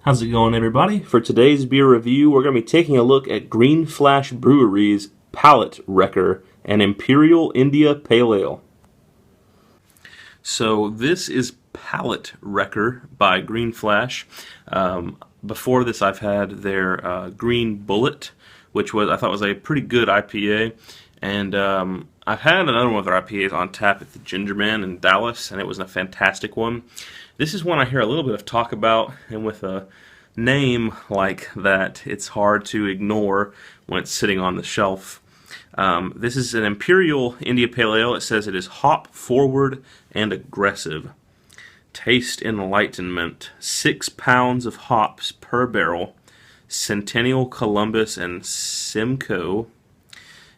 How's it going, everybody? For today's beer review, we're going to be taking a look at Green Flash Brewery's Palate Wrecker, an Imperial India Pale Ale. So this is Palate Wrecker by Green Flash. Before this, I've had their Green Bullet, which I thought was a pretty good IPA, and I've had another one of their IPAs on tap at the Ginger Man in Dallas, and it was a fantastic one. This is one I hear a little bit of talk about, and with a name like that, it's hard to ignore when it's sitting on the shelf. This is an Imperial India Pale Ale. It says it is hop forward and aggressive. Taste enlightenment. 6 pounds of hops per barrel. Centennial, Columbus, and Simcoe.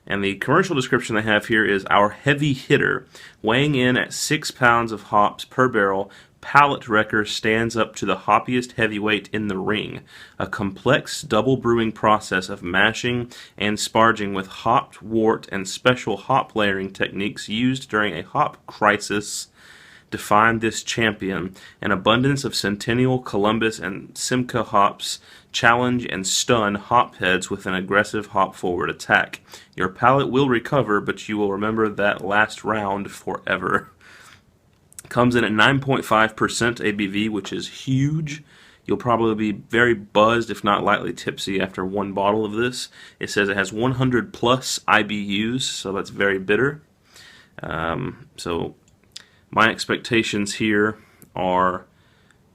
And the commercial description they have here is our heavy hitter, weighing in at 6 pounds of hops per barrel. Palate Wrecker stands up to the hoppiest heavyweight in the ring, a complex double brewing process of mashing and sparging with hopped wort and special hop layering techniques used during a hop crisis define this champion. An abundance of Centennial, Columbus, and Simcoe hops challenge and stun hopheads with an aggressive hop-forward attack. Your palate will recover, but you will remember that last round forever. Comes in at 9.5% ABV, which is huge. You'll probably be very buzzed, if not lightly tipsy, after one bottle of this. It says it has 100 plus IBUs, so that's very bitter. So my expectations here are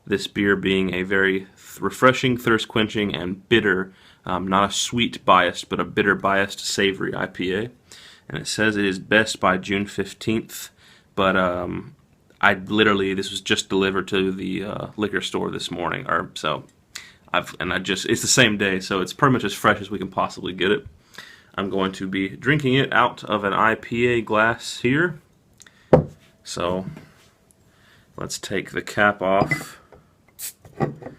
this beer being a very refreshing, thirst-quenching, and bitter, not a sweet biased, but a bitter biased, savory IPA. And it says it is best by June 15th, but this was just delivered to the liquor store this morning, it's the same day, so it's pretty much as fresh as we can possibly get it. I'm going to be drinking it out of an IPA glass here. So let's take the cap off and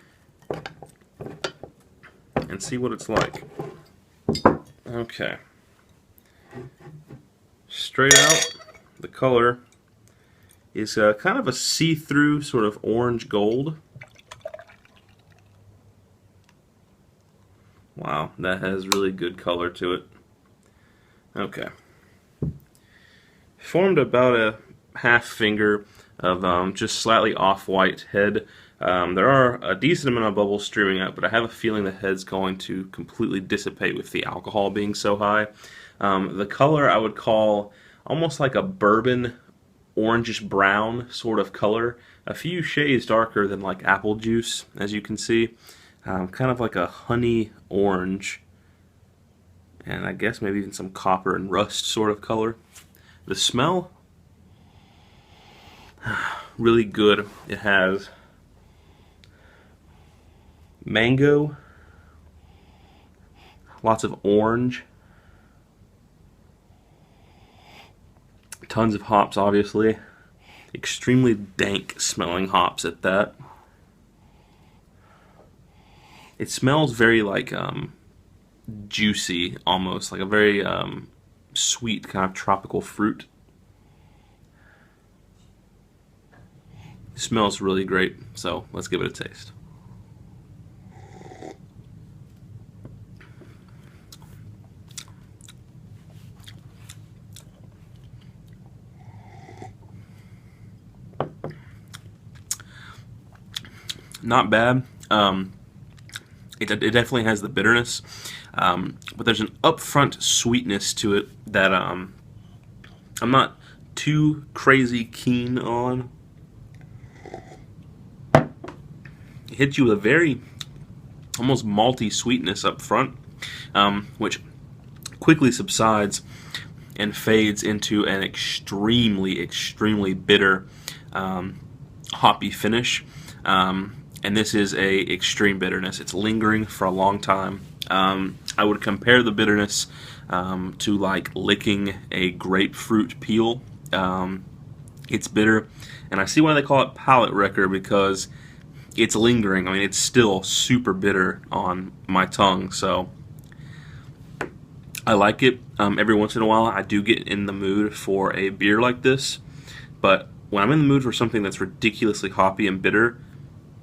see what it's like. Okay. Straight out, the color is kind of a see-through sort of orange gold. Wow, that has really good color to it. Okay. Formed about a half finger of just slightly off-white head. There are a decent amount of bubbles streaming out, but I have a feeling the head's going to completely dissipate with the alcohol being so high. The color I would call almost like a bourbon orangish brown sort of color, a few shades darker than like apple juice, as you can see. Kind of like a honey orange, and I guess maybe even some copper and rust sort of color. The smell, really good. It has mango, lots of orange, tons of hops, obviously. Extremely dank smelling hops at that. It smells very like juicy, almost like a very sweet kind of tropical fruit. It smells really great, so let's give it a taste. Not bad. It definitely has the bitterness, but there's an upfront sweetness to it that I'm not too crazy keen on. It hits you with a very almost malty sweetness up front, which quickly subsides and fades into an extremely, extremely bitter hoppy finish. And this is a extreme bitterness. It's lingering for a long time. I would compare the bitterness to like licking a grapefruit peel. It's bitter, and I see why they call it Palate Wrecker, because it's lingering. I mean, it's still super bitter on my tongue, so I like it. Every once in a while, I do get in the mood for a beer like this, but when I'm in the mood for something that's ridiculously hoppy and bitter,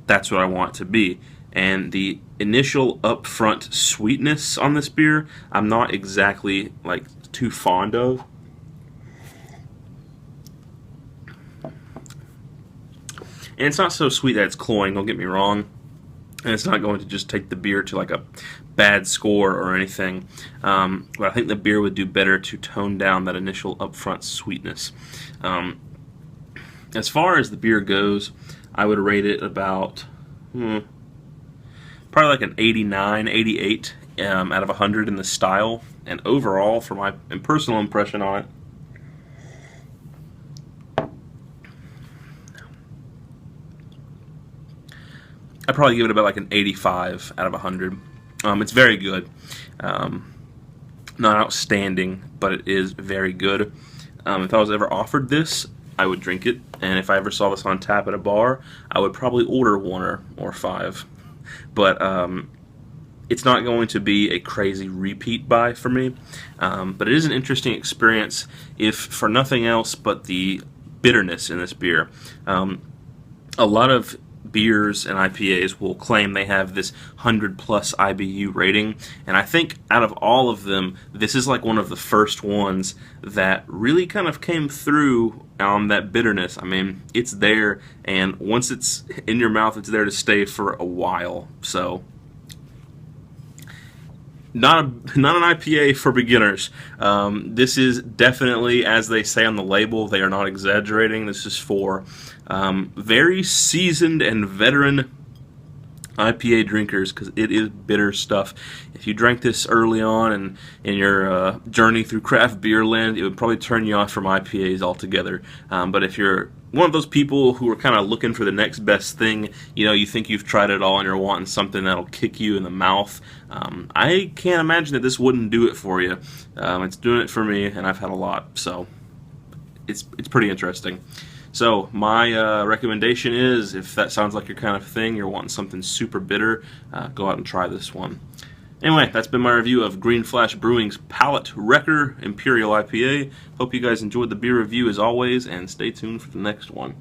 that's what I want it to be. and the initial upfront sweetness on this beer, I'm not exactly like too fond of. And it's not so sweet that it's cloying, don't get me wrong. And it's not going to just take the beer to like a bad score or anything. But I think the beer would do better to tone down that initial upfront sweetness. As far as the beer goes, I would rate it about probably like an 89, 88 out of 100 in the style. And overall, for my personal impression on it, I'd probably give it about like an 85 out of 100. It's very good. Not outstanding, but it is very good. If I was ever offered this, I would drink it. And if I ever saw this on tap at a bar, I would probably order one or five. But it's not going to be a crazy repeat buy for me. But it is an interesting experience, if for nothing else but the bitterness in this beer. A lot of beers and IPAs will claim they have this 100 plus IBU rating, and I think out of all of them, this is like one of the first ones that really kind of came through on that bitterness. I mean, it's there, and once it's in your mouth, it's there to stay for a while. So not an IPA for beginners. This is definitely, as they say on the label, they are not exaggerating. This is for very seasoned and veteran IPA drinkers, because it is bitter stuff. If you drank this early on and in your journey through craft beer land, it would probably turn you off from IPAs altogether. But if you're one of those people who are kind of looking for the next best thing, you think you've tried it all and you're wanting something that'll kick you in the mouth, I can't imagine that this wouldn't do it for you. It's doing it for me, and I've had a lot, so it's pretty interesting. So my recommendation is, if that sounds like your kind of thing, you're wanting something super bitter, go out and try this one. Anyway, that's been my review of Green Flash Brewing's Palate Wrecker Imperial IPA. Hope you guys enjoyed the beer review as always, and stay tuned for the next one.